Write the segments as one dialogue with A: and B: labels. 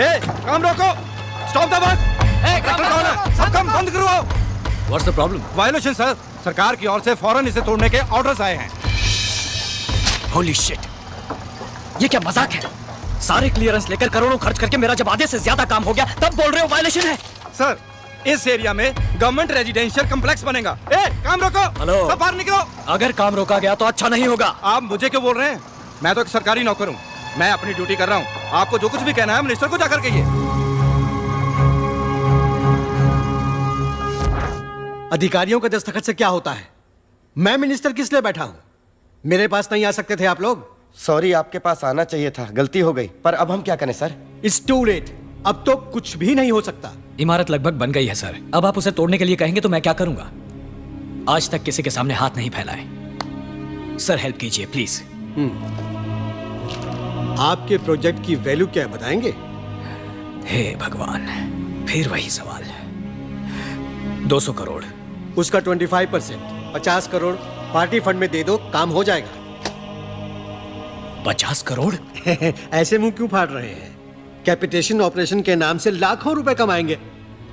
A: काम रोको, stop the work. कौन है? सब काम बंद करवाओ।
B: What's the problem?
A: Violation sir, सरकार की ओर से फौरन इसे तोड़ने के ऑर्डर्स आए हैं।
B: Holy shit! ये क्या मजाक है? सारे क्लियरेंस लेकर करोड़ों खर्च करके मेरा जब आधे से ज्यादा काम हो गया तब बोल रहे हो वायलेशन है?
A: सर, इस एरिया में गवर्नमेंट रेजिडेंशियल कॉम्प्लेक्स बनेगा। काम रोको।
B: हेलो।
A: सब बाहर निकलो।
B: अगर काम रोका गया तो अच्छा नहीं होगा।
A: आप मुझे क्यों बोल रहे हैं? मैं तो एक सरकारी नौकर हूँ, मैं अपनी ड्यूटी कर रहा हूँ। आपको जो कुछ भी कहना है मिनिस्टर को जाकर कहिए।
C: अधिकारियों के दस्तखत से क्या होता है? मैं मिनिस्टर किस लिए बैठा हूँ? मेरे पास नहीं आ सकते थे आप लोग?
D: सॉरी, आपके पास आना चाहिए था, गलती हो गई। पर अब हम क्या करें सर?
C: It's to late. अब तो कुछ भी नहीं हो सकता।
B: इमारत लगभग बन गई है सर। अब आप उसे तोड़ने के लिए कहेंगे तो मैं क्या करूंगा? आज तक किसी के सामने हाथ नहीं फैलाए। सर हेल्प कीजिए प्लीज।
C: आपके प्रोजेक्ट की वैल्यू क्या है बताएंगे?
B: हे भगवान, फिर वही सवाल। 200 करोड़।
C: उसका 25%, 50 करोड़ पार्टी फंड में दे दो, काम हो जाएगा।
B: 50 करोड़?
C: ऐसे मुंह क्यों फाड़ रहे हैं? कैपिटेशन ऑपरेशन के नाम से लाखों रुपए कमाएंगे।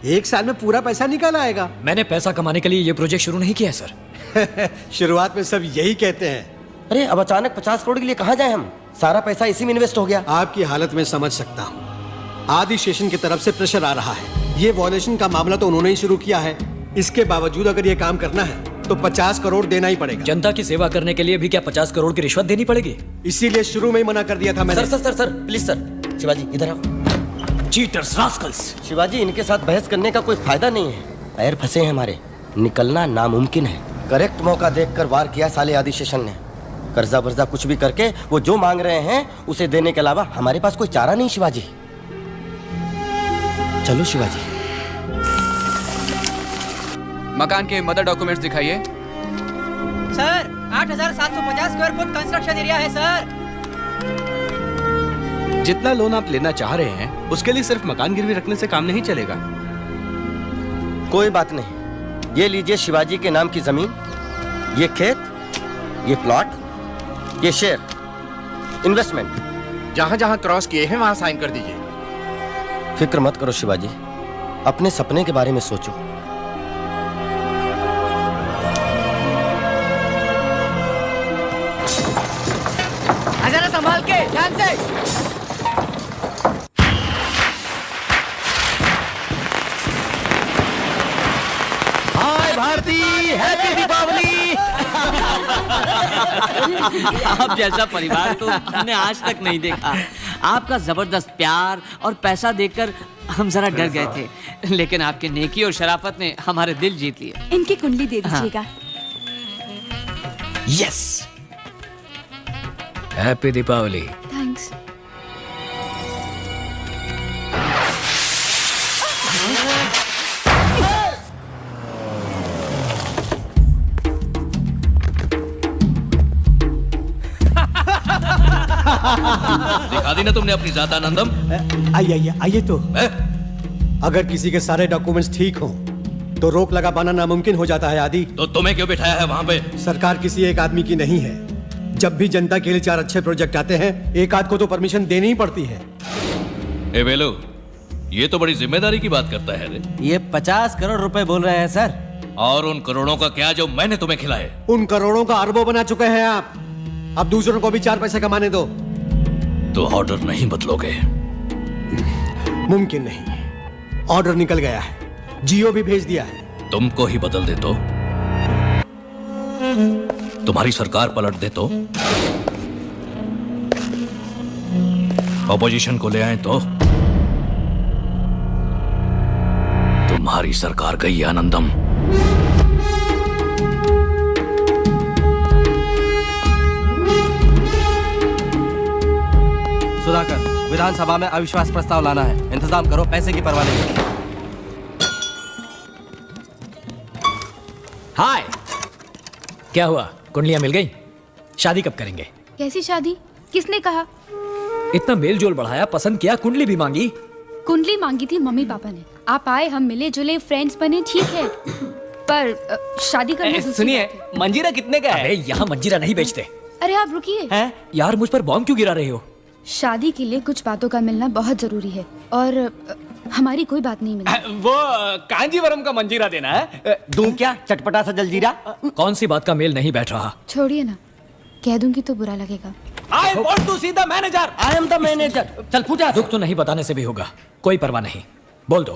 C: एक साल में पूरा पैसा निकल आएगा।
B: मैंने पैसा कमाने के लिए ये प्रोजेक्ट शुरू नहीं किया सर।
C: शुरुआत में सब यही कहते हैं।
D: अरे अब अचानक 50 करोड़ के लिए कहाँ जाए हम? सारा पैसा इसी में इन्वेस्ट हो गया।
C: आपकी हालत में समझ सकता हूँ। आदि स्टेशन की तरफ से प्रेशर आ रहा है। ये वॉल्यूशन का मामला तो उन्होंने ही शुरू किया है। इसके बावजूद अगर ये काम करना है तो 50 करोड़ देना ही पड़ेगा।
B: जनता की सेवा करने के लिए भी क्या 50 करोड़ की रिश्वत देनी पड़ेगी?
C: इसीलिए शुरू में ही मना कर दिया था मैंने।
D: Sir please sir. शिवाजी इधर आओ।
B: Cheaters, Rascals.
D: शिवाजी, इनके साथ बहस करने का कोई फायदा नहीं है। पैर फंसे हैं हमारे, निकलना नामुमकिन है। करेक्ट मौका देखकर वार किया साले आदि शेषन ने। कर्जा वर्जा कुछ भी करके वो जो मांग रहे हैं उसे देने के अलावा हमारे पास कोई चारा नहीं। शिवाजी चलो शिवाजी।
E: मकान के मदर डॉक्यूमेंट्स दिखाइए।
F: Sir 8750 square foot construction area है सर।
G: जितना लोन आप लेना चाह रहे हैं उसके लिए सिर्फ मकान गिरवी रखने से काम नहीं चलेगा।
D: कोई बात नहीं, ये लीजिए शिवाजी के नाम की जमीन, ये खेत, ये प्लॉट, ये शेयर, इन्वेस्टमेंट।
H: जहां जहां क्रॉस किए हैं वहां साइन कर दीजिए।
D: फिक्र मत करो शिवाजी, अपने सपने के बारे में सोचो।
F: जरा संभाल के, ध्यान से।
G: हाय भारती, हैप्पी दीपावली।
I: आप जैसा परिवार तो हमने आज तक नहीं देखा। आपका जबरदस्त प्यार और पैसा देखकर हम जरा डर गए थे, लेकिन आपके नेकी और शराफत ने हमारे दिल जीत लिए।
J: इनकी कुंडली दे दीजिएगा।
B: Yes, happy Deepawali.
J: थैंक्स।
B: दिखा दी ना तुमने अपनी जात आनंदम।
C: आइए तो। अगर किसी के सारे डॉक्यूमेंट्स ठीक हों तो रोक लगा पाना नामुमकिन हो जाता है आदि।
B: तो तुम्हें क्यों बिठाया है वहां पे?
C: सरकार किसी एक आदमी की नहीं है। जब भी जनता के लिए 4 अच्छे प्रोजेक्ट आते हैं, एक आध को तो परमिशन देनी ही पड़ती है।
B: ए वेलो, ये तो बड़ी जिम्मेदारी की बात करता है रे।
I: ये 50 करोड़ रुपए बोल रहे हैं सर।
B: और उन करोड़ों का क्या जो मैंने तुम्हें खिलाए?
C: उन करोड़ों का अरबों बना चुके हैं आप। अब दूसरों को भी 4 पैसे कमाने दो।
B: तो ऑर्डर नहीं बदलोगे?
C: मुमकिन नहीं, ऑर्डर निकल गया है, जियो भी भेज दिया है।
B: तुमको ही बदल दे तो? तुम्हारी सरकार पलट दे तो? ऑपोजिशन को ले आए तो? तुम्हारी सरकार गई आनंदम।
G: सुधाकर, विधानसभा में अविश्वास प्रस्ताव लाना है। इंतजाम करो, पैसे की परवाह नहीं।
B: हाय, क्या हुआ? कुंडलियां मिल गई? शादी कब करेंगे?
J: कैसी शादी? किसने कहा?
B: इतना मेल जोल बढ़ाया, पसंद किया, कुंडली भी मांगी।
J: कुंडली मांगी थी मम्मी पापा ने। आप आए, हम मिले जुले, फ्रेंड्स बने, ठीक है, पर शादी करना।
I: सुनिए, मंजीरा कितने का है?
B: अरे यहाँ मंजीरा नहीं बेचते।
J: अरे आप रुकिए।
B: यार मुझ पर बॉम्ब क्यों गिरा रही हो?
J: शादी के लिए कुछ बातों का मिलना बहुत जरूरी है और हमारी कोई बात नहीं मिली।
B: वो कांजीवरम का मंजीरा देना है।
D: दूं क्या चटपटा सा जलजीरा?
B: कौन सी बात का मेल नहीं बैठ रहा?
J: छोड़िए ना, कह दूंगी तो बुरा लगेगा।
B: I want to see the manager.
D: I am the manager. चल पूजा।
B: दुख तो नहीं बताने से भी होगा, कोई परवाह नहीं, बोल दो।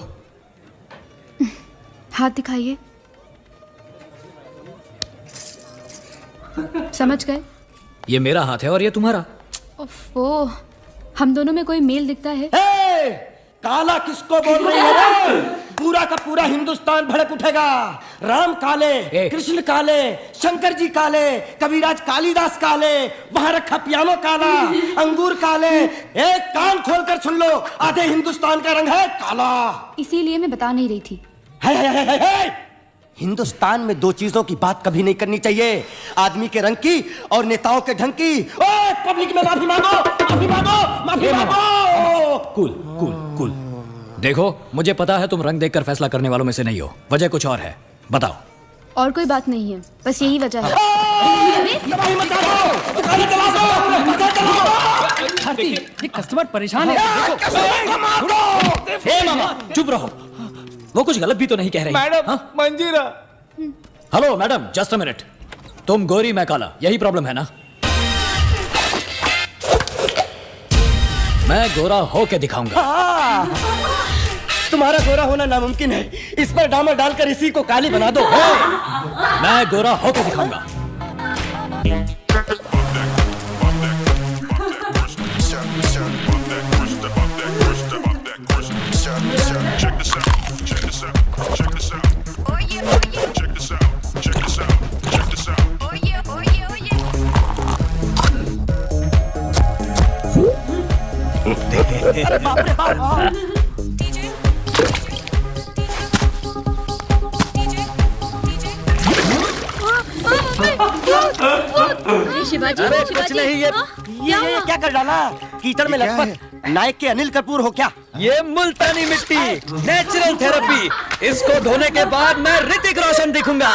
J: हाथ दिखाइए। समझ गए?
B: ये मेरा हाथ है और ये तुम्हारा।
J: ओफो, हम दोनों में कोई मेल दिखता है?
D: ए, काला किसको बोल रही है रे? पूरा का पूरा हिंदुस्तान भड़क उठेगा। राम काले, कृष्ण काले, शंकर जी काले, कविराज कालिदास काले, वहां रखा पियानो काला, अंगूर काले। एक कान खोलकर सुन लो, आधे हिंदुस्तान का रंग है काला।
J: इसीलिए मैं बता नहीं रही थी।
D: है। हिंदुस्तान में दो चीजों की बात कभी नहीं करनी चाहिए, आदमी के रंग की और नेताओं के ढंग की। ओए, पब्लिक में माफी मांगो, माफी मांगो, माफी मांगो।
B: Cool cool cool. देखो, मुझे पता है तुम रंग देखकर फैसला करने वालों में से नहीं हो, वजह कुछ और है, बताओ।
J: और कोई बात नहीं है, बस यही वजह है।
B: ये कस्टमर परेशान है। हे मामा, चुप रहो, वो कुछ गलत भी तो नहीं कह रही।
H: मैडम, मंजीरा।
B: Hello madam, just a minute. तुम गोरी, मैं काला, यही प्रॉब्लम है ना? मैं गोरा हो के दिखाऊंगा।
D: तुम्हारा गोरा होना नामुमकिन है, इस पर डामर डालकर इसी को काली बना दो।
B: मैं गोरा हो के दिखाऊंगा।
J: शिवाजी,
D: अरे कुछ नहीं, ये क्या कर डाला? कीचड़ में लटपट नायक के अनिल कपूर हो क्या?
B: ये मुल्तानी मिट्टी, नेचुरल थेरेपी। इसको धोने के बाद मैं ऋतिक रोशन दिखूंगा।